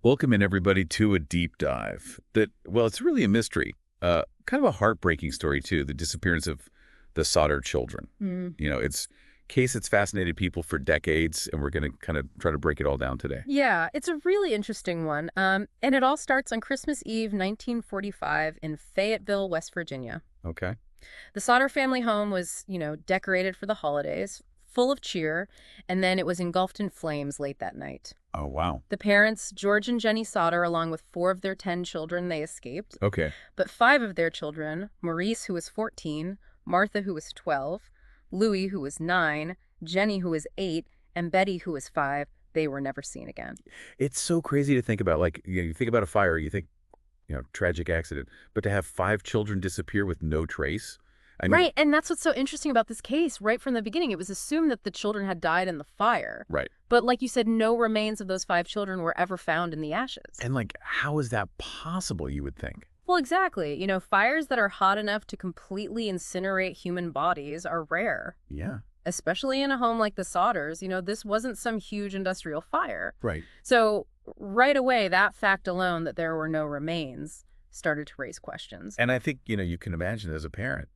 Welcome in, everybody, to a deep dive that, well, it's really a mystery. Kind of a heartbreaking story, too, the disappearance of the Sodder children. Mm. It's a case that's fascinated people for decades, and we're going to kind of try to break it all down today. Yeah, it's a really interesting one. And it all starts on Christmas Eve, 1945, in Fayetteville, West Virginia. Okay. The Sodder family home was, decorated for the holidays, full of cheer, and then it was engulfed in flames late that night. Oh, wow. The parents, George and Jenny Sodder, along with 4 of their 10 children, they escaped. Okay. But 5 of their children, Maurice, who was 14, Martha, who was 12, Louis, who was 9, Jenny, who was 8, and Betty, who was 5, they were never seen again. It's so crazy to think about. Like, you think about a fire, you think, tragic accident. But to have 5 children disappear with no trace, I mean, Right, and that's what's so interesting about this case. Right from the beginning, it was assumed that the children had died in the fire. right. But like you said, no remains of those 5 children were ever found in the ashes. And, like, how is that possible, you would think? Well, exactly. Fires that are hot enough to completely incinerate human bodies are rare, Yeah. especially in a home like the Sodders. This wasn't some huge industrial fire. Right. So right away, that fact alone, that there were no remains, started to raise questions. And I think, you can imagine as a parent,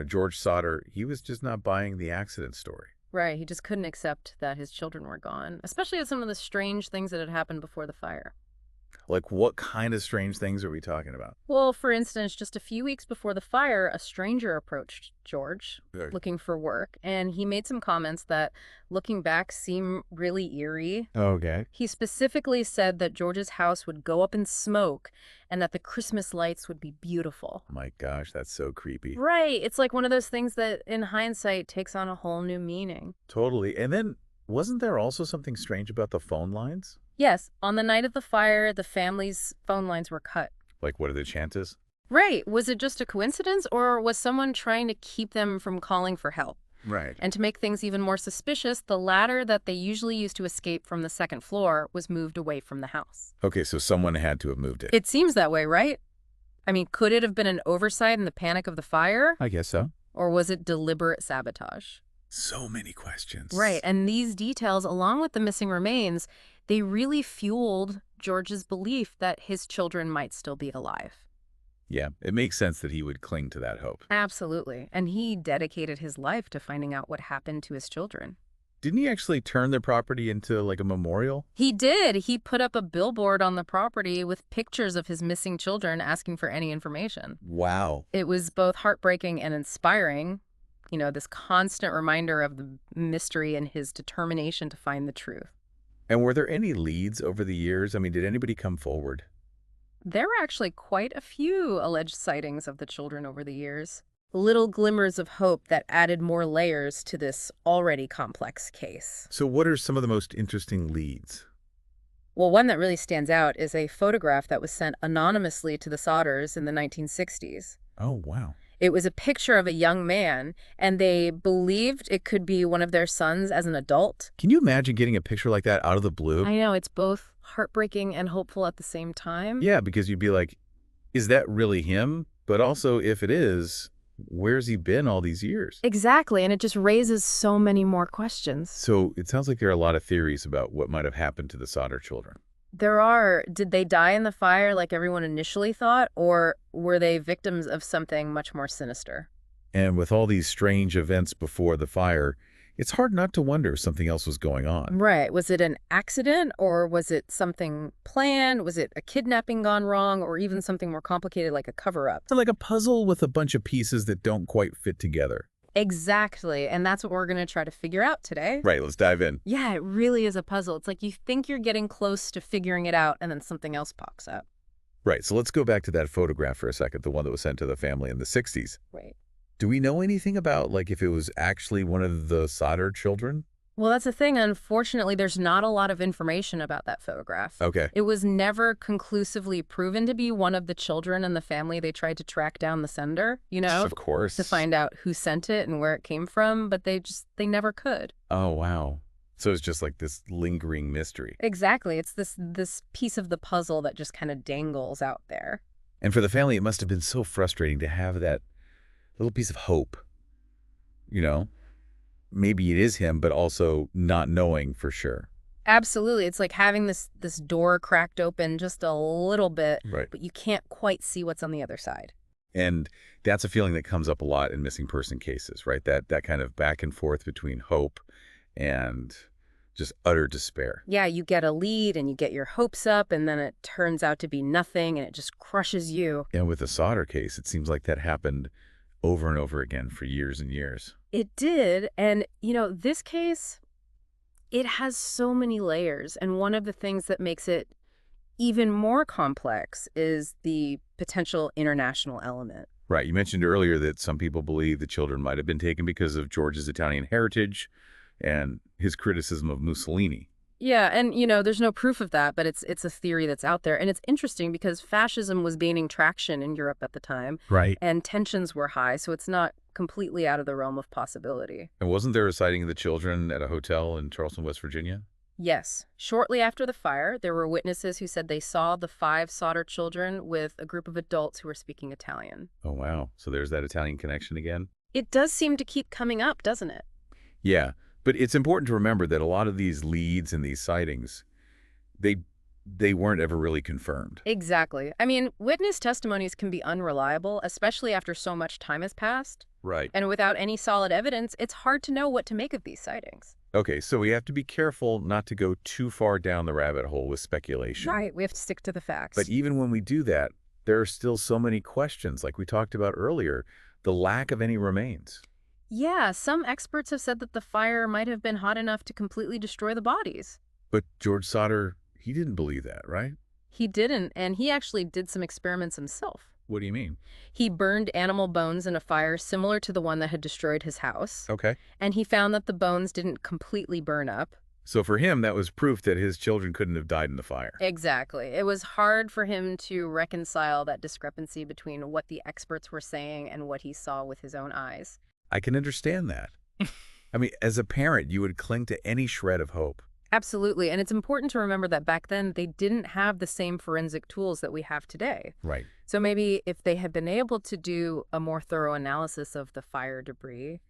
George Sodder, he was just not buying the accident story. Right, he just couldn't accept that his children were gone, especially with some of the strange things that had happened before the fire. Like, what kind of strange things are we talking about? Well, for instance, just a few weeks before the fire, a stranger approached George looking for work, and he made some comments that, looking back, seem really eerie. Okay. He specifically said that George's house would go up in smoke and that the Christmas lights would be beautiful. My gosh, that's so creepy. Right, it's like one of those things that, in hindsight, takes on a whole new meaning. Totally. And then, wasn't there also something strange about the phone lines? Yes, on the night of the fire, the family's phone lines were cut. Like, what are the chances? Right. Was it just a coincidence, or was someone trying to keep them from calling for help? Right. And to make things even more suspicious, the ladder that they usually used to escape from the second floor was moved away from the house. Okay, so someone had to have moved it. It seems that way, right? I mean, could it have been an oversight in the panic of the fire? I guess so. Or was it deliberate sabotage? So many questions. Right, and these details, along with the missing remains, they really fueled George's belief that his children might still be alive. Yeah, it makes sense that he would cling to that hope. Absolutely, and he dedicated his life to finding out what happened to his children. Didn't he actually turn the property into, like, a memorial? He did. He put up a billboard on the property with pictures of his missing children asking for any information. Wow. It was both heartbreaking and inspiring, this constant reminder of the mystery and his determination to find the truth. And were there any leads over the years? I mean, did anybody come forward? There were actually quite a few alleged sightings of the children over the years. Little glimmers of hope that added more layers to this already complex case. So what are some of the most interesting leads? Well, one that really stands out is a photograph that was sent anonymously to the Sodders in the 1960s. Oh, wow. It was a picture of a young man, and they believed it could be one of their sons as an adult. Can you imagine getting a picture like that out of the blue? I know, it's both heartbreaking and hopeful at the same time. Yeah, because you'd be like, is that really him? But also, if it is, where's he been all these years? Exactly, and it just raises so many more questions. So it sounds like there are a lot of theories about what might have happened to the Sodder children. There are. Did they die in the fire like everyone initially thought, or were they victims of something much more sinister? And with all these strange events before the fire, it's hard not to wonder if something else was going on. Right. Was it an accident, or was it something planned? Was it a kidnapping gone wrong, or even something more complicated like a cover-up? So like a puzzle with a bunch of pieces that don't quite fit together. Exactly, and that's what we're going to try to figure out today. Right, let's dive in. Yeah, it really is a puzzle. It's like you think you're getting close to figuring it out, and then something else pops up. Right, so let's go back to that photograph for a second, the one that was sent to the family in the 60s. Right. Do we know anything about, like, if it was actually one of the Sodder children? Well, that's the thing. Unfortunately, there's not a lot of information about that photograph. Okay. It was never conclusively proven to be one of the children in the family. They tried to track down the sender, Of course. to find out who sent it and where it came from, but they never could. Oh, wow. So it's just like this lingering mystery. Exactly. It's this piece of the puzzle that just kind of dangles out there. And for the family, it must have been so frustrating to have that little piece of hope, maybe it is him, but also not knowing for sure. Absolutely. It's like having this door cracked open just a little bit, Right. but you can't quite see what's on the other side. And that's a feeling that comes up a lot in missing person cases, right? That kind of back and forth between hope and just utter despair. Yeah, you get a lead and you get your hopes up, and then it turns out to be nothing and it just crushes you. And with the Sauter case, it seems like that happened over and over again for years and years. It did. And, this case, it has so many layers. And one of the things that makes it even more complex is the potential international element. Right. You mentioned earlier that some people believe the children might have been taken because of George's Italian heritage and his criticism of Mussolini. Yeah, and there's no proof of that, but it's a theory that's out there. And it's interesting because fascism was gaining traction in Europe at the time, Right. and tensions were high, so it's not completely out of the realm of possibility. And wasn't there a sighting of the children at a hotel in Charleston, West Virginia? Yes, shortly after the fire, there were witnesses who said they saw the 5 Sauter children with a group of adults who were speaking Italian. Oh, wow. So there's that Italian connection again? It does seem to keep coming up, doesn't it? Yeah. But it's important to remember that a lot of these leads and these sightings, they they weren't ever really confirmed. Exactly. I mean, witness testimonies can be unreliable, especially after so much time has passed. Right. And without any solid evidence, it's hard to know what to make of these sightings. Okay, so we have to be careful not to go too far down the rabbit hole with speculation. Right. We have to stick to the facts. But even when we do that, there are still so many questions, like we talked about earlier, the lack of any remains. Yeah, some experts have said that the fire might have been hot enough to completely destroy the bodies. But George Sauter, he didn't believe that, right? He didn't, and he actually did some experiments himself. What do you mean? He burned animal bones in a fire similar to the one that had destroyed his house, Okay. and he found that the bones didn't completely burn up. So for him, that was proof that his children couldn't have died in the fire. Exactly. It was hard for him to reconcile that discrepancy between what the experts were saying and what he saw with his own eyes. I can understand that. I mean, as a parent, you would cling to any shred of hope. Absolutely. And it's important to remember that back then they didn't have the same forensic tools that we have today. Right. So maybe if they had been able to do a more thorough analysis of the fire debris,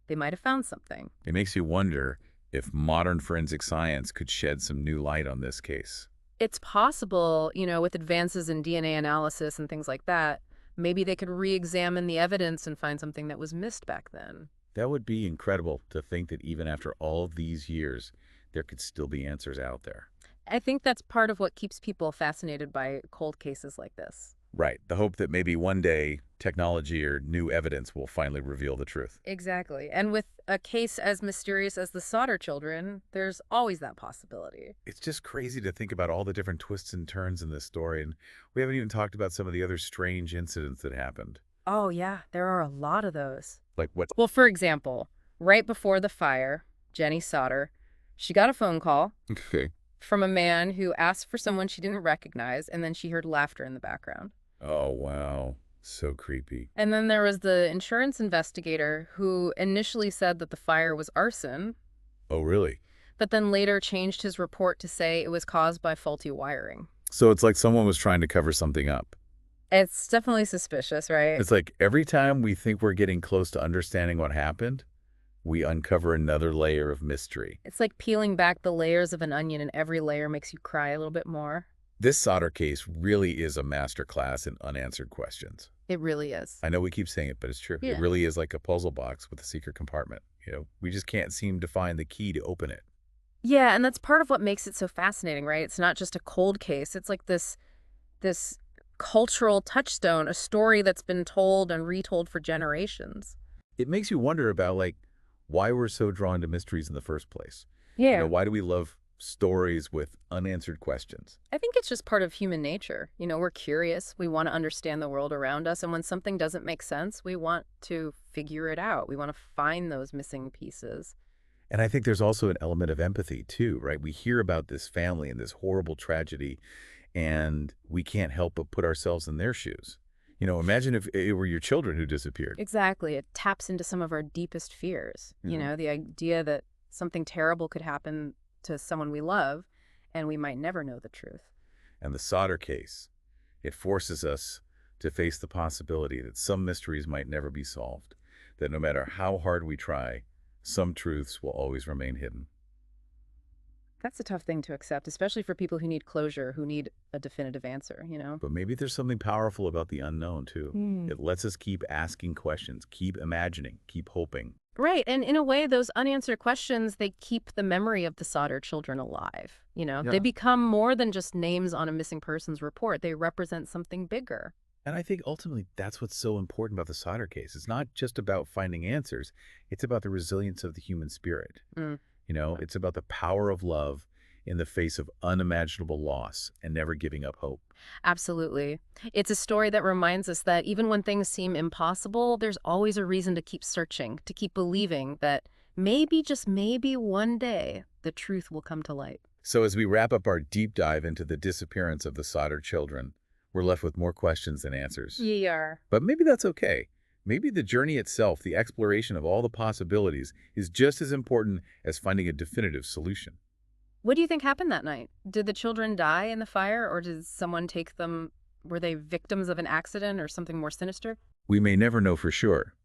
they might have found something. It makes you wonder if modern forensic science could shed some new light on this case. It's possible, with advances in DNA analysis and things like that, maybe they could re-examine the evidence and find something that was missed back then. That would be incredible to think that even after all of these years, there could still be answers out there. I think that's part of what keeps people fascinated by cold cases like this. Right. The hope that maybe one day technology or new evidence will finally reveal the truth. Exactly. And with a case as mysterious as the Sauter children, there's always that possibility. It's just crazy to think about all the different twists and turns in this story, and we haven't even talked about some of the other strange incidents that happened. Oh, yeah, there are a lot of those. Like what? Well, for example, right before the fire, Jenny Sauter, she got a phone call Okay. from a man who asked for someone she didn't recognize, and then she heard laughter in the background. Oh, wow. So creepy. And then there was the insurance investigator who initially said that the fire was arson, Oh, really? but then later changed his report to say it was caused by faulty wiring. So it's like someone was trying to cover something up. It's definitely suspicious, right? It's like every time we think we're getting close to understanding what happened, we uncover another layer of mystery. It's like peeling back the layers of an onion, and every layer makes you cry a little bit more. This Sauter case really is a masterclass in unanswered questions. It really is. I know we keep saying it, but it's true. Yeah. It really is like a puzzle box with a secret compartment. We just can't seem to find the key to open it. Yeah, and that's part of what makes it so fascinating, right? It's not just a cold case. It's like this cultural touchstone, a story that's been told and retold for generations. It makes you wonder about, like, why we're so drawn to mysteries in the first place. Yeah. Why do we love stories with unanswered questions? I think it's just part of human nature. We're curious. We want to understand the world around us. And when something doesn't make sense, we want to figure it out. We want to find those missing pieces. And I think there's also an element of empathy, too, right? We hear about this family and this horrible tragedy, and we can't help but put ourselves in their shoes. Imagine if it were your children who disappeared. Exactly. It taps into some of our deepest fears. The idea that something terrible could happen to someone we love, and we might never know the truth. And the Sauter case, it forces us to face the possibility that some mysteries might never be solved, that no matter how hard we try, some truths will always remain hidden. That's a tough thing to accept, especially for people who need closure, who need a definitive answer, you know? But maybe there's something powerful about the unknown, too. Hmm. It lets us keep asking questions, keep imagining, keep hoping. Right. And in a way, those unanswered questions, they keep the memory of the Sodder children alive. They Yeah. become more than just names on a missing persons report. They represent something bigger. And I think ultimately that's what's so important about the Solder case. It's not just about finding answers. It's about the resilience of the human spirit. Mm. It's about the power of love in the face of unimaginable loss and never giving up hope. Absolutely. It's a story that reminds us that even when things seem impossible, there's always a reason to keep searching, to keep believing that maybe, just maybe one day, the truth will come to light. So as we wrap up our deep dive into the disappearance of the Solder children, we're left with more questions than answers. Yeah. But maybe that's okay. Maybe the journey itself, the exploration of all the possibilities, is just as important as finding a definitive solution. What do you think happened that night? Did the children die in the fire, or did someone take them? Were they victims of an accident or something more sinister? We may never know for sure,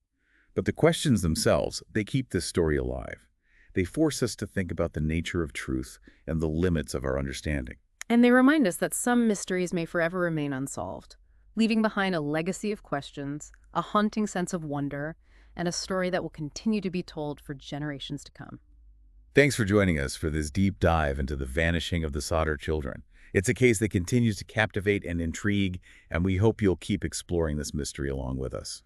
but the questions themselves, they keep this story alive. They force us to think about the nature of truth and the limits of our understanding. And they remind us that some mysteries may forever remain unsolved, leaving behind a legacy of questions, a haunting sense of wonder, and a story that will continue to be told for generations to come. Thanks for joining us for this deep dive into the vanishing of the Solder children. It's a case that continues to captivate and intrigue, and we hope you'll keep exploring this mystery along with us.